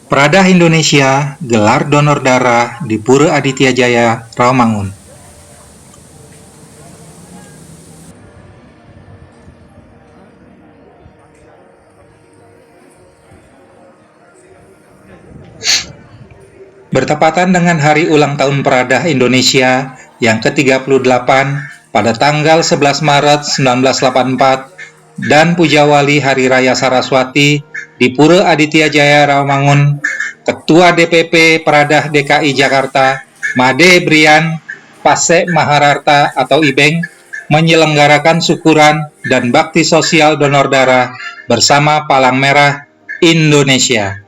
Pradah Indonesia gelar donor darah di Pura Aditya Jaya, Rawamangun. Bertepatan dengan hari ulang tahun Pradah Indonesia yang ke-38 pada tanggal 11 Maret 1984 dan Puja Wali Hari Raya Saraswati di Pura Aditya Jaya, Rawamangun, Ketua DPP Pradah DKI Jakarta, Made Brian Pasek Mahararta atau Ibeng, menyelenggarakan syukuran dan bakti sosial donor darah bersama Palang Merah Indonesia.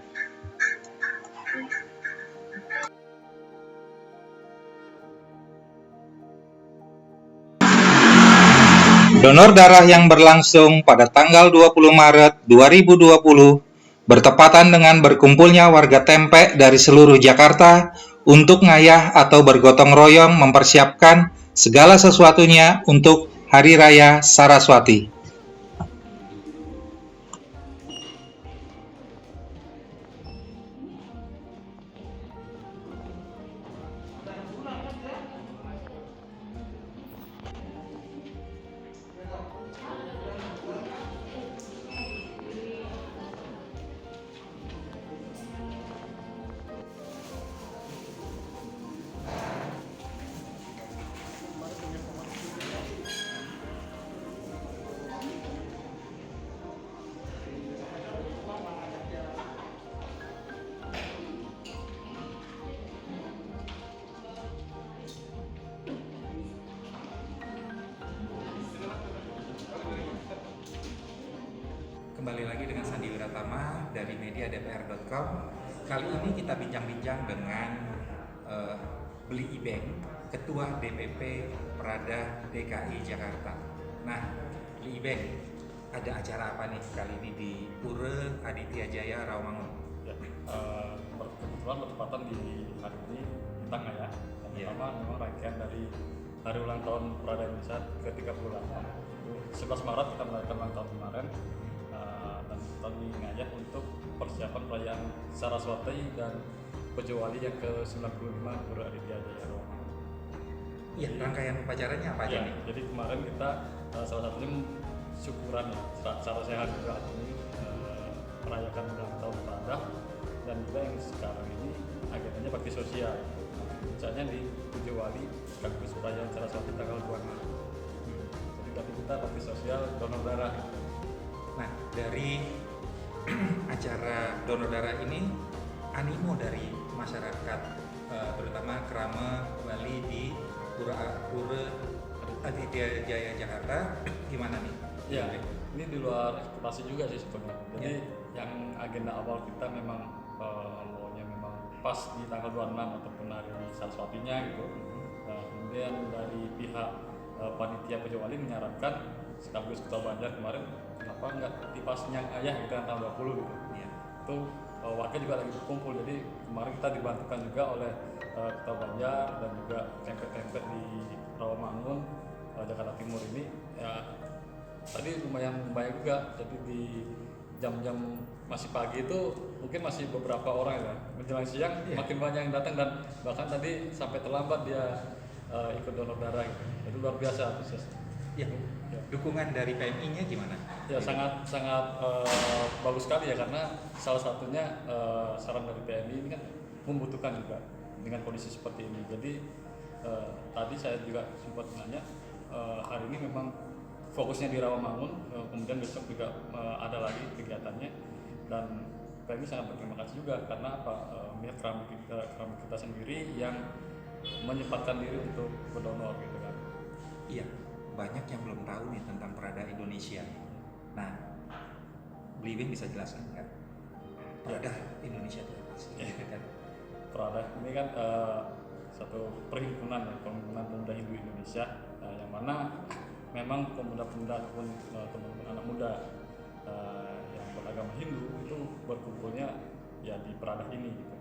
Donor darah yang berlangsung pada tanggal 20 Maret 2020 bertepatan dengan berkumpulnya warga Tempek dari seluruh Jakarta untuk ngayah atau bergotong royong mempersiapkan segala sesuatunya untuk Hari Raya Saraswati. Kembali lagi dengan Sandi Wiratama dari mediadpr.com. Kali ini kita bincang-bincang dengan Bli Ibeng, Ketua DPP Pradah DKI Jakarta. Nah, Bli Ibeng, ada acara apa nih kali ini di Pura Aditya Jaya, Rawamangun? Ya, kebetulan bertepatan di hari ini kita ngayah. Yang pertama memang rangkaian dari hari ulang tahun Pradah Indonesia ke-38. Itu 11 Maret kita merayakan ulang tahun kemarin. Dan kami ngayah untuk persiapan perayaan Saraswati dan Puja Wali yang ke-95 Pura Aditya Jaya Rawamangun. Iya, rangkaian upacaranya apa aja nih? Jadi kemarin kita salah satunya syukuran ya, secara sehat juga ini merayakan ulang tahun Pradah, dan juga yang sekarang ini agendanya bakti sosial. Misalnya di Puja Wali sekaligus perayaan Saraswati tanggal 2 Maret. Jadi tadi kita bakti sosial donor darah. Nah, dari acara donor darah ini animo dari masyarakat terutama Krama Bali di Pura Aditya Jaya Jakarta gimana nih? Ya, ini di luar ekspektasi juga sih sebenarnya. Jadi yang agenda awal kita memang maunya memang pas di tanggal 26 ataupun hari Saraswatinya gitu. Kemudian dari pihak panitia Puja Wali menyarankan sekaligus Ketua Banjar kemarin, kenapa nggak di pasnya ayah gitu yang tanggal 20 gitu. Itu warga juga lagi berkumpul, jadi kemarin kita dibantukan juga oleh Ketua Banjar dan juga tempe-tempe di Rawamangun, Jakarta Timur ini ya. Tadi lumayan baik juga, jadi di jam-jam masih pagi itu mungkin masih beberapa orang ya, menjelang siang makin banyak yang datang, dan bahkan tadi sampai terlambat dia ikut donor darah gitu. Itu luar biasa proses. Ya. Dukungan dari PMI-nya gimana? Ya sangat bagus sekali ya, karena salah satunya saran dari PMI ini kan membutuhkan juga dengan kondisi seperti ini. Jadi tadi saya juga sempat nanya, hari ini memang fokusnya di Rawamangun, kemudian besok juga ada lagi kegiatannya, dan kami sangat berterima kasih juga karena melihat keramik kita sendiri yang menyempatkan diri untuk berdonor gitu kan. Iya, banyak yang belum tahu nih tentang Pradah Indonesia. Nah, Bli Ibeng bisa jelaskan nggak? Pradah Indonesia itu apa sih? Pradah ini kan satu perhimpunan pemuda Hindu Indonesia, yang mana memang pemuda-pemuda ataupun teman-teman anak muda yang beragama Hindu itu berkumpulnya ya di Pradah ini gitu.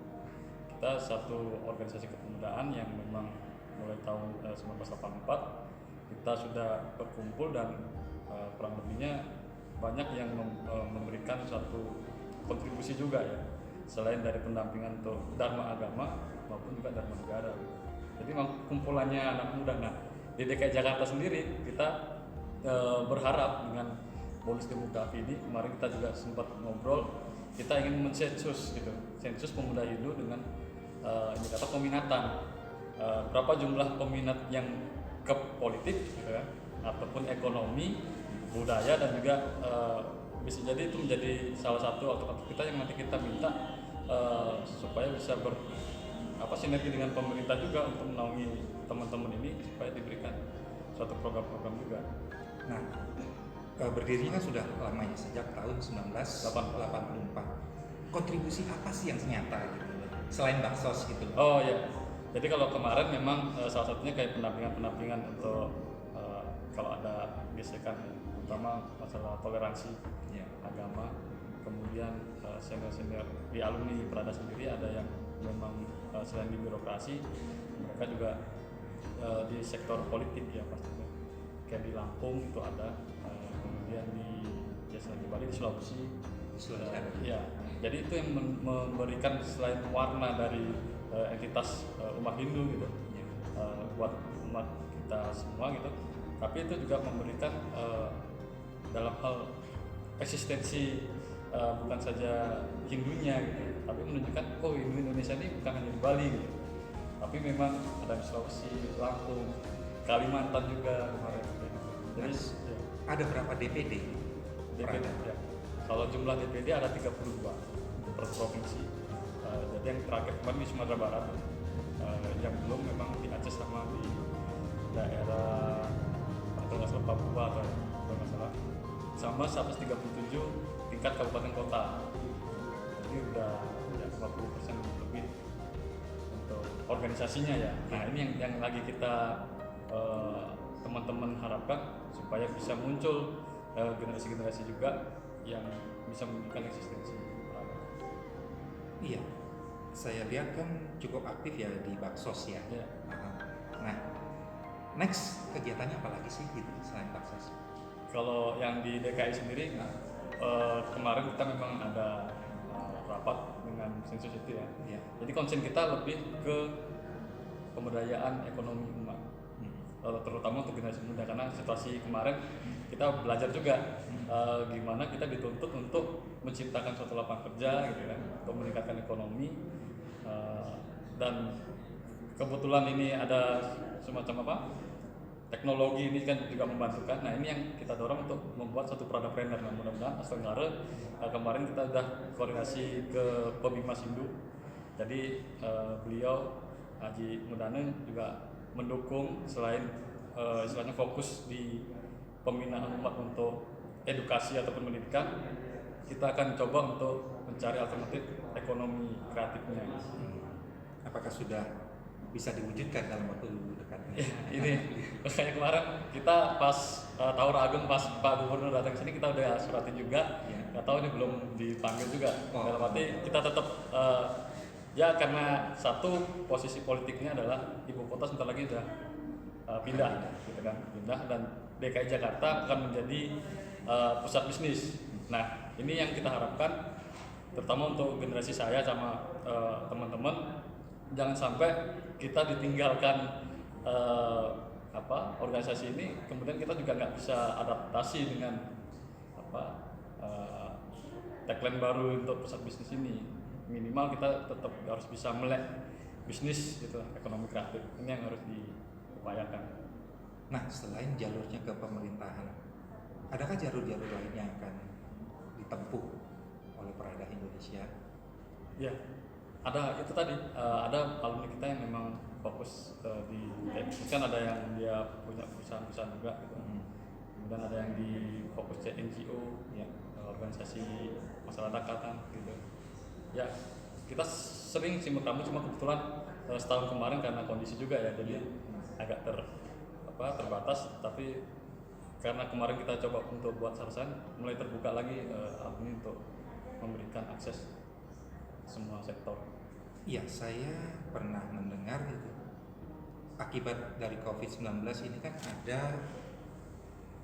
Kita satu organisasi kepemudaan yang memang mulai tahun 1984 kita sudah berkumpul, dan kurang lebihnya banyak yang memberikan suatu kontribusi juga ya. selain dari pendampingan untuk dharma agama maupun juga dharma negara. Jadi kumpulannya anak muda. Nah, di DKI Jakarta sendiri kita berharap dengan bonus demografi ini, kemarin kita juga sempat ngobrol, kita ingin mensensus gitu, sensus pemuda Hindu dengan indikator peminatan, berapa jumlah peminat yang ke politik gitu kan, ataupun ekonomi, budaya, dan juga bisa jadi itu menjadi salah satu alternatif kita yang nanti kita minta supaya bisa sinergi dengan pemerintah juga untuk menaungi teman-teman ini supaya diberikan suatu program-program juga. Nah, berdirinya kan sudah lamanya sejak tahun 1984. Kontribusi apa sih yang nyata gitu selain baksos gitu? Oh ya, jadi kalau kemarin memang salah satunya kayak pendampingan untuk kalau ada gesekan, terutama masalah toleransi agama, kemudian senior-senior di alumni Prada sendiri ada yang memang selain di birokrasi, mereka juga di sektor politik ya pastinya, kayak di Lampung itu ada, kemudian di di Bali, di Sulawesi. Ya, jadi itu yang memberikan selain warna dari entitas umat Hindu gitu, buat umat kita semua gitu, tapi itu juga memberikan dalam hal eksistensi bukan saja Hindunya gitu, tapi menunjukkan Hindu Indonesia ini bukan hanya di Bali gitu, tapi memang ada di Sulawesi, Lampung, Kalimantan juga kemarin gitu. Jadi ada berapa DPD? DPD ya. Kalau jumlah DPD ada 32 per provinsi. Jadi yang terakhir kemarin di Sumatera Barat, yang belum memang di Aceh sama di daerah atau nggak salah Papua atau nggak salah, sama 137 tingkat kabupaten kota. Jadi udah 50% lebih untuk organisasinya ya. Nah ini yang lagi kita teman-teman harapkan supaya bisa muncul generasi-generasi juga yang bisa menunjukkan eksistensi. Iya, saya lihat kan cukup aktif ya di baksos ya. Nah, next kegiatannya apa lagi sih gitu selain baksos? Kalau yang di DKI sendiri, kemarin kita memang ada rapat dengan sensus itu ya. Jadi konsen kita lebih ke pemberdayaan ekonomi umat, terutama untuk generasi muda, karena situasi kemarin kita belajar juga gimana kita dituntut untuk menciptakan suatu lapangan kerja gitu kan, untuk meningkatkan ekonomi, dan kebetulan ini ada semacam teknologi ini kan juga membantukan. Nah ini yang kita dorong untuk membuat satu produk planner. Nah mudah-mudahan Astenggara kemarin kita udah koordinasi ke Pebimas Hindu, jadi beliau Haji Mudane juga mendukung, selain istilahnya fokus di pembinaan umat untuk edukasi ataupun pendidikan, kita akan coba untuk mencari alternatif ekonomi kreatifnya. Apakah sudah bisa diwujudkan dalam waktu dekat ini? Ini kayak kemarin kita pas Tahur Ageng, pas Pak Gubernur datang ke sini, kita udah suratin juga. Nggak tahu ini belum dipanggil juga. Dalam arti kita tetap ya, karena satu posisi politiknya adalah ibu kota sebentar lagi udah pindah gitu kan, dan DKI Jakarta akan menjadi pusat bisnis. Nah ini yang kita harapkan, terutama untuk generasi saya sama teman-teman, jangan sampai kita ditinggalkan organisasi ini, kemudian kita juga nggak bisa adaptasi dengan tagline baru untuk pusat bisnis ini. Minimal kita tetap harus bisa melek bisnis gitu, ekonomi kreatif ini yang harus diupayakan. Nah, selain jalurnya ke pemerintahan, adakah jalur-jalur lain yang akan ditempuh oleh Prada Indonesia? Ya, ada itu tadi, ada alumni kita yang memang fokus di kan, ada yang dia punya perusahaan-perusahaan juga gitu. Kemudian ada yang di fokus NGO ya, organisasi masyarakatan gitu. Ya, kita sering simak rambut, cuma kebetulan setahun kemarin karena kondisi juga ya, jadi agak terbatas. Tapi karena kemarin kita coba untuk buat sarsan, mulai terbuka lagi alumni untuk memberikan akses semua sektor. Iya, saya pernah mendengar itu akibat dari COVID-19 ini kan ada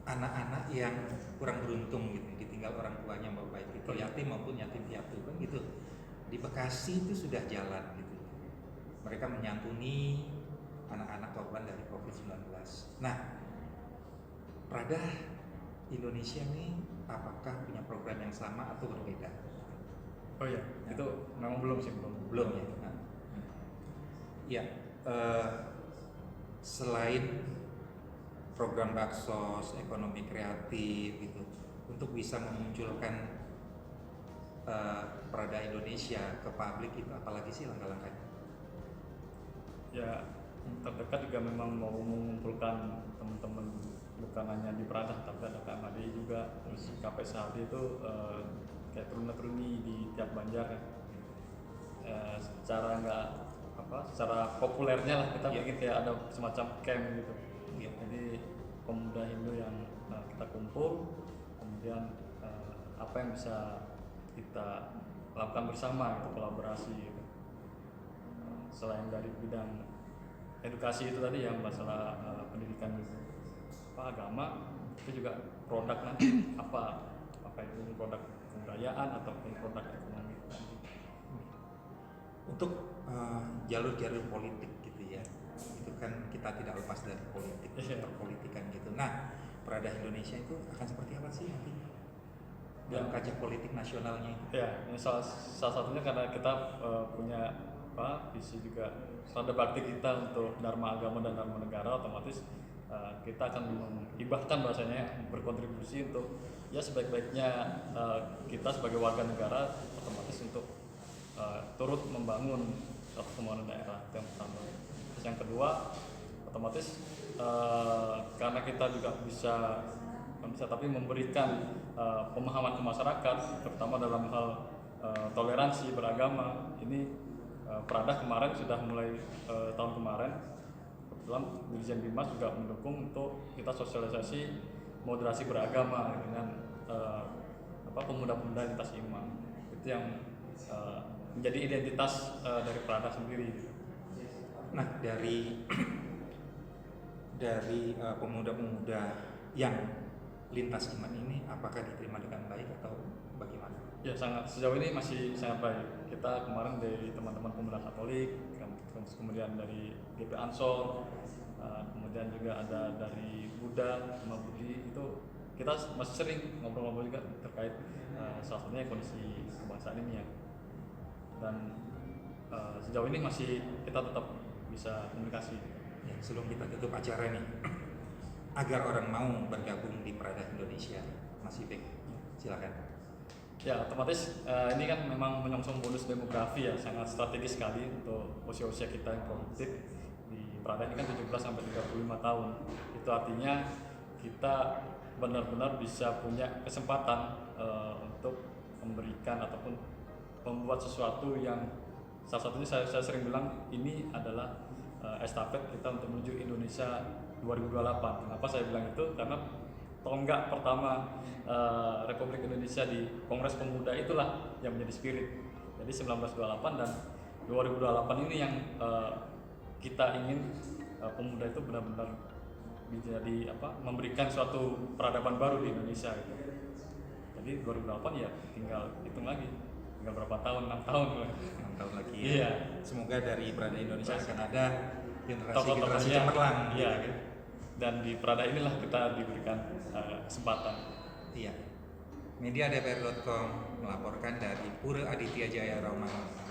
anak-anak yang kurang beruntung gitu, ditinggal orang tuanya, baik itu yatim maupun yatim piatu kan gitu, di Bekasi itu sudah jalan gitu. Mereka menyantuni anak-anak korban dari COVID-19. Nah, Prada Indonesia ini apakah punya program yang sama atau berbeda? Oh iya, itu memang belum sih, Belum ya. Nah, ya, selain program baksos, ekonomi kreatif gitu, untuk bisa memunculkan Prada Indonesia ke publik itu apalagi sih langkah-langkahnya? Ya, terdekat juga memang mau mengumpulkan teman-teman bukan hanya di Prada, tapi ada KMHD juga, terus KPSHD itu kayak turun-turuni di tiap banjar ya. Secara populernya lah kita bikin kayak ada semacam camp gitu. Jadi pemuda Hindu yang kita kumpul, kemudian apa yang bisa kita lakukan bersama gitu, kolaborasi gitu. Selain dari bidang edukasi itu tadi yang masalah pendidikan gitu, agama, itu juga produk nanti apa itu produk kebudayaan ataupun produk ekonomi. Untuk jalur-jalur politik gitu ya, itu kan kita tidak lepas dari politik, perpolitikan gitu. Nah, Prada Indonesia itu akan seperti apa sih nantinya dalam kancah politik nasionalnya itu? Ya, ini salah satunya karena kita punya visi juga serada bakti kita untuk dharma agama dan dharma negara, otomatis kita akan menghibahkan bahasanya berkontribusi untuk ya sebaik-baiknya kita sebagai warga negara, otomatis untuk turut membangun pembangunan daerah. Itu yang pertama. Terus yang kedua, otomatis karena kita juga bisa tapi memberikan pemahaman ke masyarakat, terutama dalam hal toleransi beragama. Ini Prada kemarin sudah mulai tahun kemarin, kebetulan Dirjen Bimas juga mendukung untuk kita sosialisasi moderasi beragama dengan pemuda-pemuda lintas iman. Itu yang menjadi identitas dari Prada sendiri. Nah, dari pemuda-pemuda yang lintas iman ini apakah diterima dengan baik atau bagaimana? Ya, sejauh ini masih sangat baik. Kita kemarin dari teman-teman pemuda Katolik, kemudian dari GP Ansor, kemudian juga ada dari Buddha, Sama Budi, itu kita masih sering ngobrol-ngobrol juga terkait salah satunya kondisi kebangsaan ini ya. Dan sejauh ini masih kita tetap bisa komunikasi. Ya, sebelum kita tutup acara nih, agar orang mau bergabung di Prada Indonesia, Mas Ipek, silakan. Ya, otomatis ini kan memang menyongsong bonus demografi ya, sangat strategis sekali untuk usia-usia kita yang produktif. Di Prada ini kan 17-35 tahun. Itu artinya kita benar-benar bisa punya kesempatan untuk memberikan ataupun membuat sesuatu yang salah satunya saya sering bilang ini adalah estafet kita untuk menuju Indonesia 2028. Kenapa saya bilang itu? Karena tonggak pertama Republik Indonesia di Kongres Pemuda itulah yang menjadi spirit. Jadi 1928 dan 2028 ini yang kita ingin pemuda itu benar-benar menjadi memberikan suatu peradaban baru di Indonesia gitu. Jadi 2008 ya tinggal hitung lagi, tinggal berapa tahun, 6 tahun 6 tahun lagi ya. Iya. Semoga dari Prada Indonesia akan ada generasi cemerlang. Iya. Gitu. Dan di Prada inilah kita diberikan kesempatan. Iya. Mediadpr.com melaporkan dari Pura Aditya Jaya Rawamangun.